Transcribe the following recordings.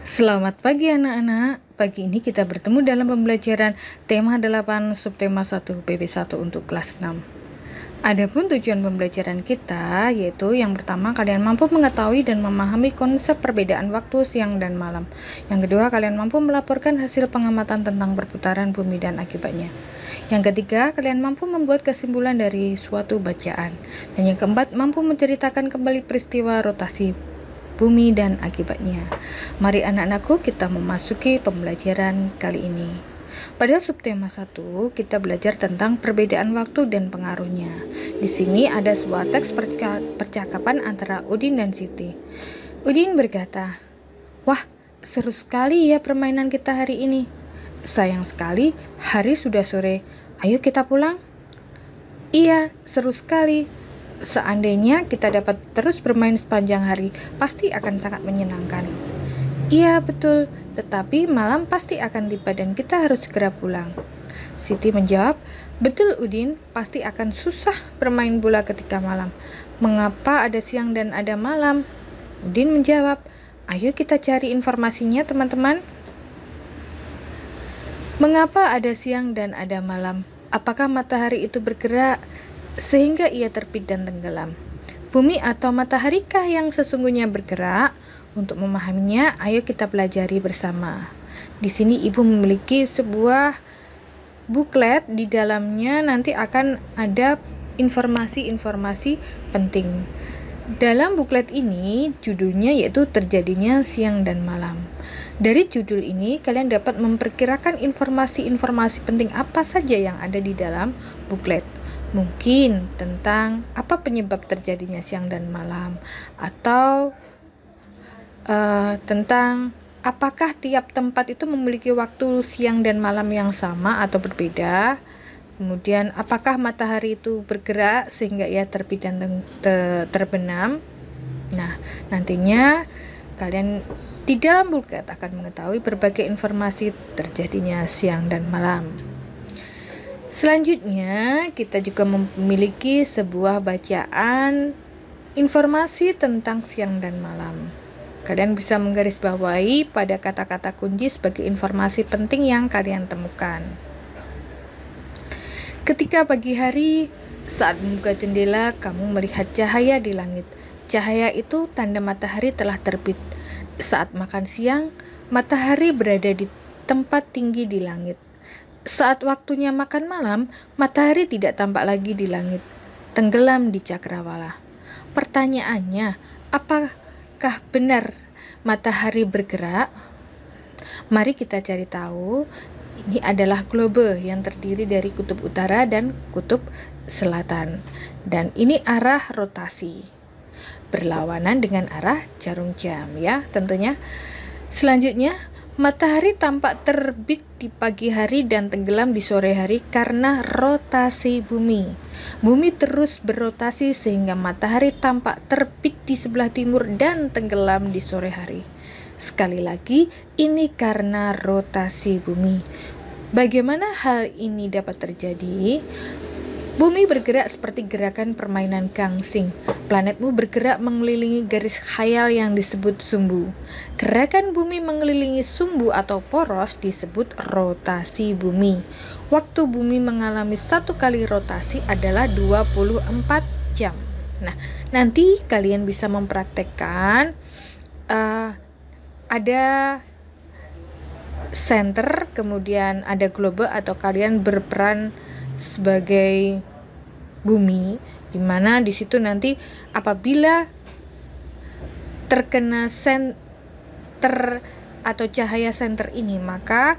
Selamat pagi anak-anak. Pagi ini kita bertemu dalam pembelajaran tema 8 subtema 1 PB1 untuk kelas 6. Adapun tujuan pembelajaran kita yaitu yang pertama, kalian mampu mengetahui dan memahami konsep perbedaan waktu siang dan malam. Yang kedua, kalian mampu melaporkan hasil pengamatan tentang perputaran bumi dan akibatnya. Yang ketiga, kalian mampu membuat kesimpulan dari suatu bacaan. Dan yang keempat, mampu menceritakan kembali peristiwa rotasi bumi dan akibatnya. Mari anak-anakku kita memasuki pembelajaran kali ini. Pada subtema 1, kita belajar tentang perbedaan waktu dan pengaruhnya. Di sini ada sebuah teks percakapan antara Udin dan Siti. Udin berkata, "Wah, seru sekali ya permainan kita hari ini. Sayang sekali, hari sudah sore. Ayo kita pulang." "Iya, seru sekali. Seandainya kita dapat terus bermain sepanjang hari, pasti akan sangat menyenangkan." "Iya, betul. Tetapi malam pasti akan tiba dan kita harus segera pulang." Siti menjawab, "Betul Udin, pasti akan susah bermain bola ketika malam. Mengapa ada siang dan ada malam?" Udin menjawab, "Ayo kita cari informasinya teman-teman." Mengapa ada siang dan ada malam? Apakah matahari itu bergerak sehingga ia terbit dan tenggelam? Bumi atau mataharikah yang sesungguhnya bergerak? Untuk memahaminya, ayo kita pelajari bersama. Di sini ibu memiliki sebuah buklet, di dalamnya nanti akan ada informasi-informasi penting. Dalam buklet ini judulnya yaitu terjadinya siang dan malam. Dari judul ini kalian dapat memperkirakan informasi-informasi penting apa saja yang ada di dalam buklet. Mungkin tentang apa penyebab terjadinya siang dan malam, atau tentang apakah tiap tempat itu memiliki waktu siang dan malam yang sama atau berbeda. Kemudian apakah matahari itu bergerak sehingga ia terbit dan terbenam. Nah, nantinya kalian di dalam buklet akan mengetahui berbagai informasi terjadinya siang dan malam. Selanjutnya, kita juga memiliki sebuah bacaan informasi tentang siang dan malam. Kalian bisa menggarisbawahi pada kata-kata kunci sebagai informasi penting yang kalian temukan. Ketika pagi hari, saat membuka jendela, kamu melihat cahaya di langit. Cahaya itu tanda matahari telah terbit. Saat makan siang, matahari berada di tempat tinggi di langit. Saat waktunya makan malam, matahari tidak tampak lagi di langit, tenggelam di cakrawala. Pertanyaannya, apakah benar matahari bergerak? Mari kita cari tahu. Ini adalah globe yang terdiri dari kutub utara dan kutub selatan. Dan ini arah rotasi, berlawanan dengan arah jarum jam ya tentunya. Selanjutnya, matahari tampak terbit di pagi hari dan tenggelam di sore hari karena rotasi bumi. Bumi terus berotasi sehingga matahari tampak terbit di sebelah timur dan tenggelam di sore hari. Sekali lagi, ini karena rotasi bumi. Bagaimana hal ini dapat terjadi? Bumi bergerak seperti gerakan permainan gangsing. Planetmu bergerak mengelilingi garis khayal yang disebut sumbu. Gerakan bumi mengelilingi sumbu atau poros disebut rotasi bumi. Waktu bumi mengalami satu kali rotasi adalah 24 jam. Nah, nanti kalian bisa mempraktekkan ada center, kemudian ada globe, atau kalian berperan sebagai bumi, dimana di situ nanti apabila terkena senter atau cahaya senter ini, maka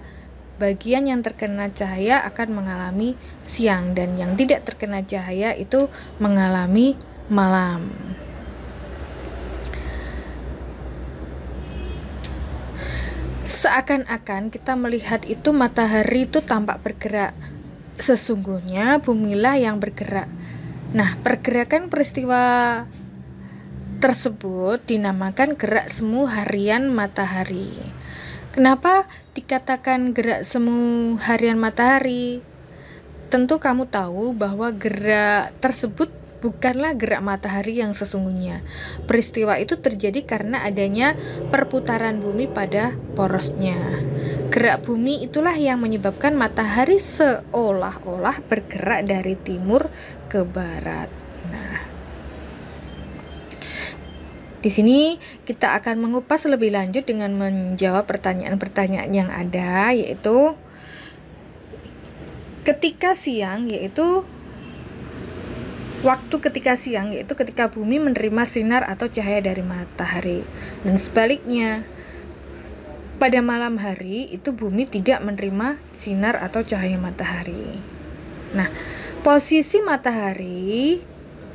bagian yang terkena cahaya akan mengalami siang dan yang tidak terkena cahaya itu mengalami malam. Seakan-akan kita melihat itu matahari itu tampak bergerak. Sesungguhnya bumilah yang bergerak. Nah, pergerakan peristiwa tersebut dinamakan gerak semu harian matahari. Kenapa dikatakan gerak semu harian matahari? Tentu kamu tahu bahwa gerak tersebut bukanlah gerak matahari yang sesungguhnya. Peristiwa itu terjadi karena adanya perputaran bumi pada porosnya. Gerak bumi itulah yang menyebabkan matahari seolah-olah bergerak dari timur ke barat. Nah, di sini kita akan mengupas lebih lanjut dengan menjawab pertanyaan-pertanyaan yang ada, yaitu ketika siang, yaitu waktu ketika siang, yaitu ketika bumi menerima sinar atau cahaya dari matahari. Dan sebaliknya, pada malam hari itu bumi tidak menerima sinar atau cahaya matahari. Nah, posisi matahari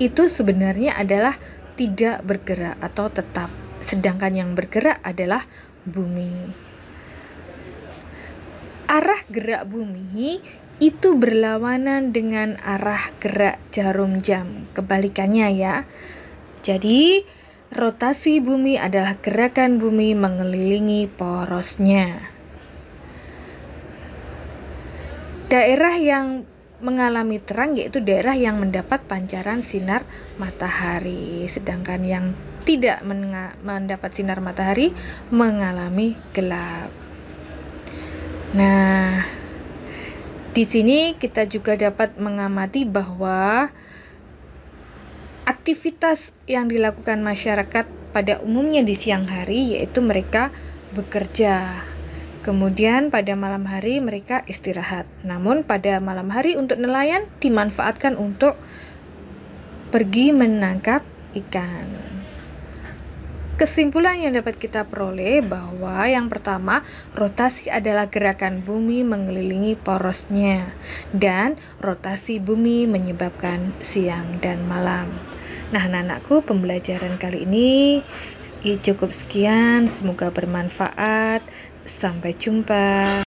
itu sebenarnya adalah tidak bergerak atau tetap, sedangkan yang bergerak adalah bumi. Arah gerak bumi itu berlawanan dengan arah gerak jarum jam, kebalikannya ya. Jadi rotasi bumi adalah gerakan bumi mengelilingi porosnya. Daerah yang mengalami terang yaitu daerah yang mendapat pancaran sinar matahari, sedangkan yang tidak mendapat sinar matahari mengalami gelap. Nah, di sini kita juga dapat mengamati bahwa aktivitas yang dilakukan masyarakat pada umumnya di siang hari yaitu mereka bekerja. Kemudian pada malam hari mereka istirahat. Namun pada malam hari untuk nelayan dimanfaatkan untuk pergi menangkap ikan. Kesimpulan yang dapat kita peroleh bahwa yang pertama, rotasi adalah gerakan bumi mengelilingi porosnya, dan rotasi bumi menyebabkan siang dan malam. Nah, anak-anakku, pembelajaran kali ini cukup sekian, semoga bermanfaat. Sampai jumpa.